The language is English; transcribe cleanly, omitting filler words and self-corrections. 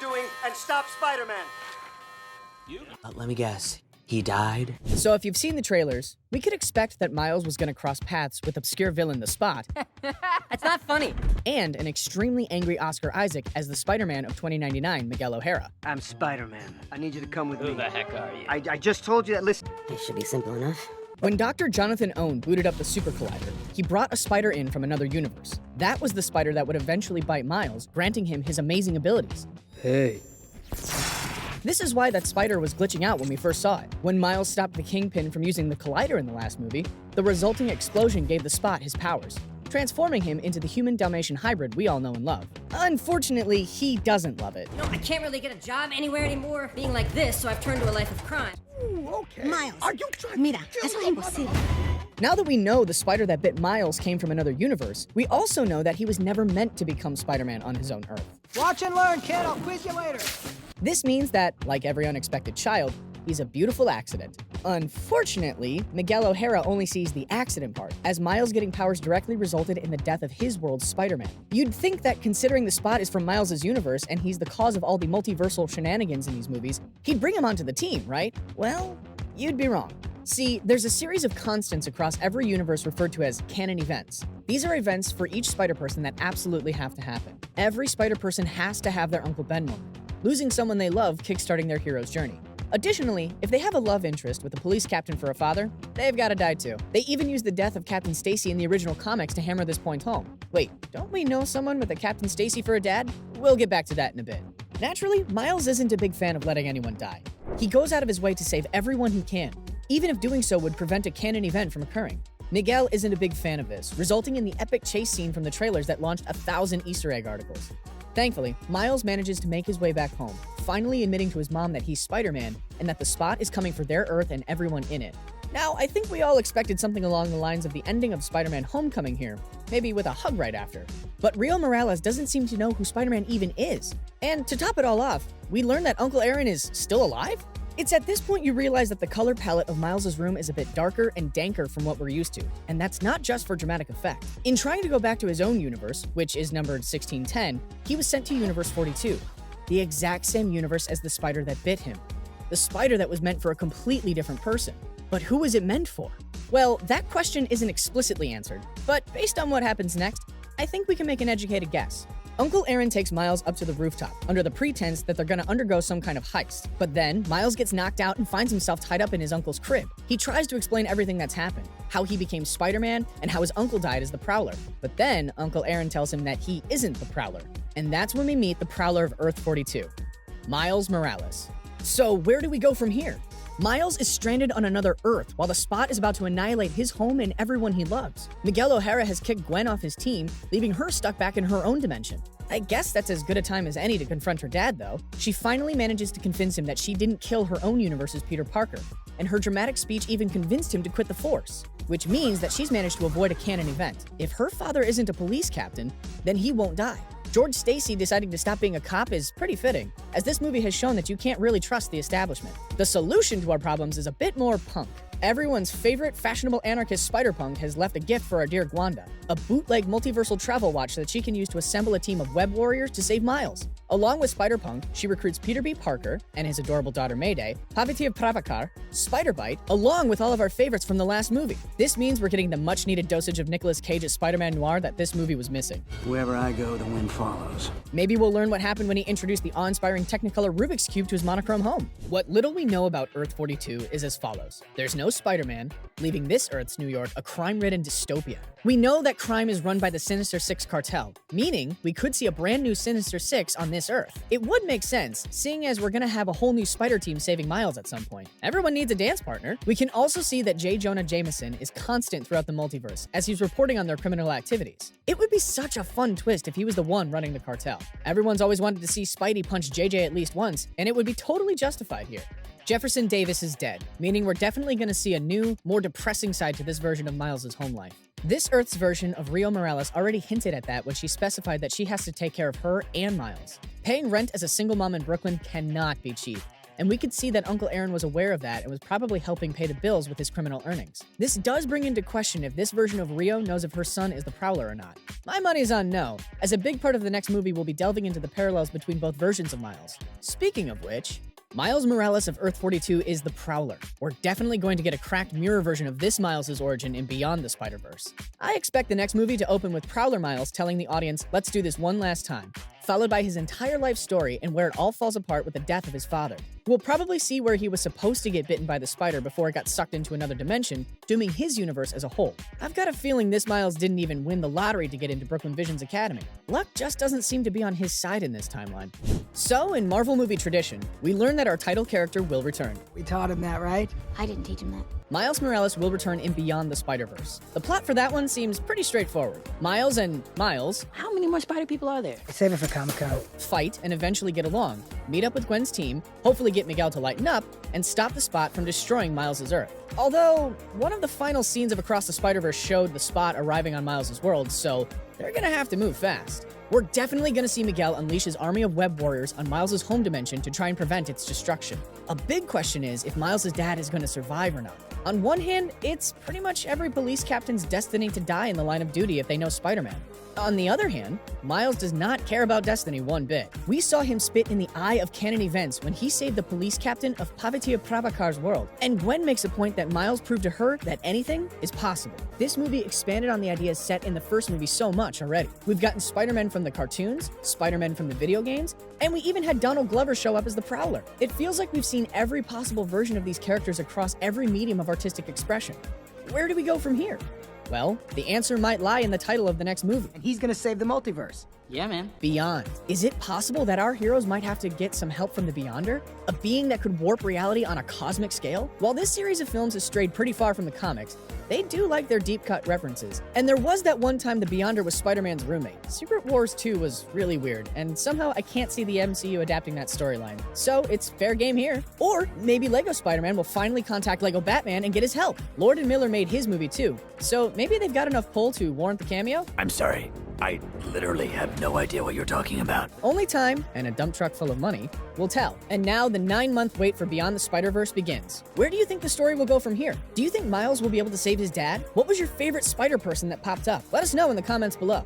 you're doing and stop Spider-Man. Let me guess. He died? So if you've seen the trailers, we could expect that Miles was going to cross paths with obscure villain The Spot. That's not funny. And an extremely angry Oscar Isaac as the Spider-Man of 2099, Miguel O'Hara. I'm Spider-Man. I need you to come with me. Who the heck are you? I just told you that, listen. It should be simple enough. When Dr. Jonathan Owen booted up the Super Collider, he brought a spider in from another universe. That was the spider that would eventually bite Miles, granting him his amazing abilities. Hey. This is why that spider was glitching out when we first saw it. When Miles stopped the Kingpin from using the Collider in the last movie, the resulting explosion gave the Spot his powers, transforming him into the human-Dalmatian hybrid we all know and love. Unfortunately, he doesn't love it. You know, I can't really get a job anywhere anymore being like this, so I've turned to a life of crime. Okay. Miles, Are you trying mira, eso es imposible. Now that we know the spider that bit Miles came from another universe, we also know that he was never meant to become Spider-Man on his own Earth. Watch and learn, kid. I'll quiz you later. This means that, like every unexpected child, he's a beautiful accident. Unfortunately, Miguel O'Hara only sees the accident part, as Miles getting powers directly resulted in the death of his world's Spider-Man. You'd think that considering the Spot is from Miles' universe and he's the cause of all the multiversal shenanigans in these movies, he'd bring him onto the team, right? Well, you'd be wrong. See, there's a series of constants across every universe referred to as canon events. These are events for each Spider-Person that absolutely have to happen. Every Spider-Person has to have their Uncle Ben moment, losing someone they love kickstarting their hero's journey. Additionally, if they have a love interest with a police captain for a father, they've got to die too. They even use the death of Captain Stacy in the original comics to hammer this point home. Wait, don't we know someone with a Captain Stacy for a dad? We'll get back to that in a bit. Naturally, Miles isn't a big fan of letting anyone die. He goes out of his way to save everyone he can, even if doing so would prevent a canon event from occurring. Miguel isn't a big fan of this, resulting in the epic chase scene from the trailers that launched 1,000 Easter egg articles. Thankfully, Miles manages to make his way back home, finally admitting to his mom that he's Spider-Man and that the Spot is coming for their Earth and everyone in it. Now, I think we all expected something along the lines of the ending of Spider-Man Homecoming here, maybe with a hug right after. But Rio Morales doesn't seem to know who Spider-Man even is. And to top it all off, we learn that Uncle Aaron is still alive? It's at this point you realize that the color palette of Miles' room is a bit darker and danker from what we're used to, and that's not just for dramatic effect. In trying to go back to his own universe, which is numbered 1610, he was sent to Universe 42, the exact same universe as the spider that bit him. The spider that was meant for a completely different person. But who was it meant for? Well, that question isn't explicitly answered, but based on what happens next, I think we can make an educated guess. Uncle Aaron takes Miles up to the rooftop, under the pretense that they're gonna undergo some kind of heist. But then, Miles gets knocked out and finds himself tied up in his uncle's crib. He tries to explain everything that's happened, how he became Spider-Man, and how his uncle died as the Prowler. But then, Uncle Aaron tells him that he isn't the Prowler. And that's when we meet the Prowler of Earth 42, Miles Morales. So where do we go from here? Miles is stranded on another Earth while the Spot is about to annihilate his home and everyone he loves. Miguel O'Hara has kicked Gwen off his team, leaving her stuck back in her own dimension. I guess that's as good a time as any to confront her dad, though. She finally manages to convince him that she didn't kill her own universe's Peter Parker, and her dramatic speech even convinced him to quit the Force, which means that she's managed to avoid a canon event. If her father isn't a police captain, then he won't die. George Stacy deciding to stop being a cop is pretty fitting, as this movie has shown that you can't really trust the establishment. The solution to our problems is a bit more punk. Everyone's favorite fashionable anarchist Spider-Punk has left a gift for our dear Gwanda, a bootleg multiversal travel watch that she can use to assemble a team of web warriors to save Miles. Along with Spider-Punk, she recruits Peter B. Parker and his adorable daughter Mayday, Pavitia Pravakar, Spider-Bite, along with all of our favorites from the last movie. This means we're getting the much-needed dosage of Nicolas Cage's Spider-Man Noir that this movie was missing. Wherever I go, the wind follows. Maybe we'll learn what happened when he introduced the awe-inspiring Technicolor Rubik's Cube to his monochrome home. What little we know about Earth 42 is as follows. There's no Spider-Man, leaving this Earth's New York a crime-ridden dystopia. We know that crime is run by the Sinister Six cartel, meaning we could see a brand new Sinister Six on this Earth. It would make sense, seeing as we're gonna have a whole new Spider team saving Miles at some point. Everyone needs a dance partner. We can also see that J. Jonah Jameson is constant throughout the multiverse, as he's reporting on their criminal activities. It would be such a fun twist if he was the one running the cartel. Everyone's always wanted to see Spidey punch JJ at least once, and it would be totally justified here. Jefferson Davis is dead, meaning we're definitely going to see a new, more depressing side to this version of Miles' home life. This Earth's version of Rio Morales already hinted at that when she specified that she has to take care of her and Miles. Paying rent as a single mom in Brooklyn cannot be cheap. and we could see that Uncle Aaron was aware of that and was probably helping pay the bills with his criminal earnings. This does bring into question if this version of Rio knows if her son is the Prowler or not. My money's on no, as a big part of the next movie will be delving into the parallels between both versions of Miles. Speaking of which, Miles Morales of Earth-42 is the Prowler. We're definitely going to get a cracked mirror version of this Miles' origin in Beyond the Spider-Verse. I expect the next movie to open with Prowler Miles telling the audience, "Let's do this one last time," followed by his entire life story and where it all falls apart with the death of his father. We'll probably see where he was supposed to get bitten by the spider before it got sucked into another dimension, dooming his universe as a whole. I've got a feeling this Miles didn't even win the lottery to get into Brooklyn Vision's academy. Luck just doesn't seem to be on his side in this timeline. So, in Marvel movie tradition, we learn that our title character will return. We taught him that, right? I didn't teach him that. Miles Morales will return in Beyond the Spider-Verse. The plot for that one seems pretty straightforward. Miles and Miles How many more spider people are there? Save it for Comic-Con. fight and eventually get along, meet up with Gwen's team, hopefully get Miguel to lighten up, and stop the Spot from destroying Miles' Earth. Although, one of the final scenes of Across the Spider-Verse showed the Spot arriving on Miles' world, so they're gonna have to move fast. We're definitely gonna see Miguel unleash his army of web warriors on Miles' home dimension to try and prevent its destruction. A big question is if Miles' dad is gonna survive or not. On one hand, it's pretty much every police captain's destiny to die in the line of duty if they know Spider-Man. On the other hand, Miles does not care about destiny one bit. We saw him spit in the eye of canon events when he saved the police captain of Pavitia Prabhakar's world. And Gwen makes a point that Miles proved to her that anything is possible. This movie expanded on the ideas set in the first movie so much already. We've gotten Spider-Man from the cartoons, Spider-Man from the video games, and we even had Donald Glover show up as the Prowler. It feels like we've seen every possible version of these characters across every medium of artistic expression. Where do we go from here? Well, the answer might lie in the title of the next movie. And he's gonna save the multiverse. Yeah, man. Beyond. Is it possible that our heroes might have to get some help from the Beyonder? A being that could warp reality on a cosmic scale? While this series of films has strayed pretty far from the comics, they do like their deep-cut references. And there was that one time the Beyonder was Spider-Man's roommate. Secret Wars 2 was really weird, and somehow I can't see the MCU adapting that storyline. So it's fair game here. Or maybe Lego Spider-Man will finally contact Lego Batman and get his help. Lord and Miller made his movie too, so maybe they've got enough pull to warrant the cameo? I'm sorry. I literally have no idea what you're talking about. Only time, and a dump truck full of money, will tell. And now the 9-month wait for Beyond the Spider-Verse begins. Where do you think the story will go from here? Do you think Miles will be able to save his dad? What was your favorite spider person that popped up? Let us know in the comments below.